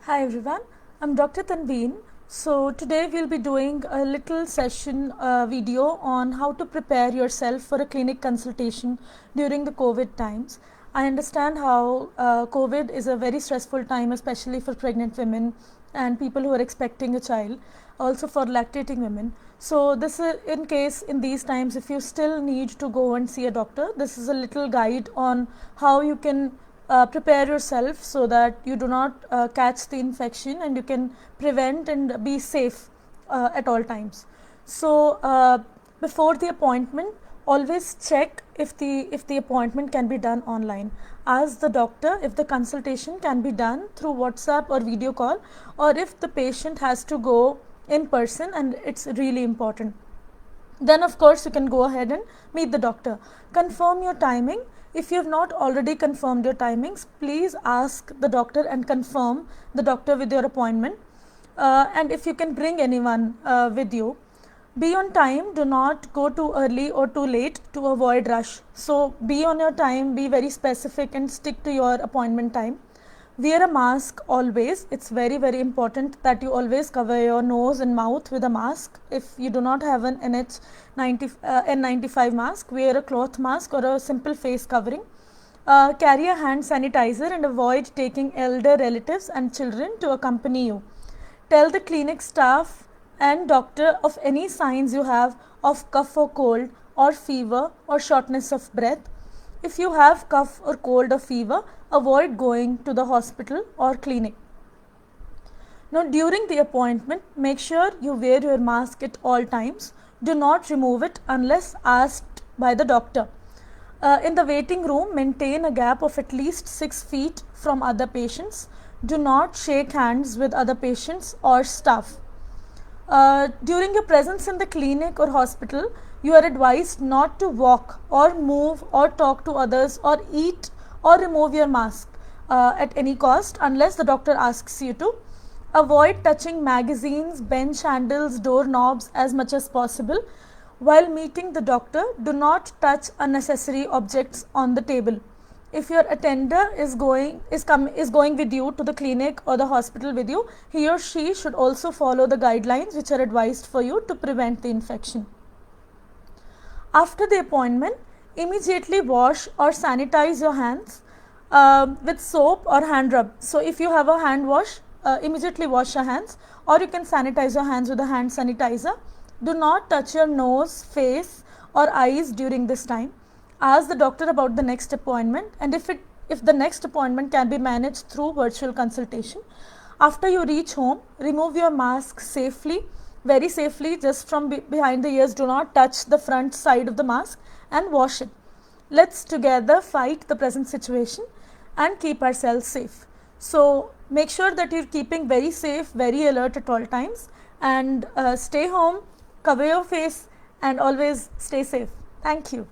Hi everyone, I'm Dr. Tanveen. So today we'll be doing a little session video on how to prepare yourself for a clinic consultation during the COVID times. I understand how COVID is a very stressful time, especially for pregnant women and people who are expecting a child, also for lactating women. So this is in case in these times if you still need to go and see a doctor, this is a little guide on how you can prepare yourself so that you do not catch the infection and you can prevent and be safe at all times. So before the appointment, always check if the appointment can be done online. Ask the doctor if the consultation can be done through WhatsApp or video call, or if the patient has to go in person and it's really important. Then of course you can go ahead and meet the doctor. Confirm your timing. If you have not already confirmed your timings, please ask the doctor and confirm the doctor with your appointment. And if you can bring anyone with you. Be on time, do not go too early or too late to avoid rush. So be on your time, be very specific and stick to your appointment time. Wear a mask always. It's very important that you always cover your nose and mouth with a mask. If you do not have an N95 mask, wear a cloth mask or a simple face covering. Carry a hand sanitizer and avoid taking elder relatives and children to accompany you. Tell the clinic staff and doctor of any signs you have of cough or cold or fever or shortness of breath. If you have cough or cold or fever, avoid going to the hospital or clinic. Now during the appointment, make sure you wear your mask at all times. Do not remove it unless asked by the doctor. In the waiting room, maintain a gap of at least 6 feet from other patients. Do not shake hands with other patients or staff. During your presence in the clinic or hospital, you are advised not to walk or move or talk to others or eat or remove your mask at any cost unless the doctor asks you to. Avoid touching magazines, bench handles, doorknobs as much as possible. While meeting the doctor, do not touch unnecessary objects on the table. If your attender is going with you to the clinic or the hospital with you, he or she should also follow the guidelines which are advised for you to prevent the infection. After the appointment, immediately wash or sanitize your hands with soap or hand rub. So if you have a hand wash, immediately wash your hands, or you can sanitize your hands with a hand sanitizer. Do not touch your nose, face or eyes during this time. Ask the doctor about the next appointment, and if the next appointment can be managed through virtual consultation. After you reach home, remove your mask safely, very safely, just from behind the ears. Do not touch the front side of the mask and wash it. Let's together fight the present situation and keep ourselves safe. So make sure that you're keeping very safe, very alert at all times, and stay home, cover your face and always stay safe. Thank you.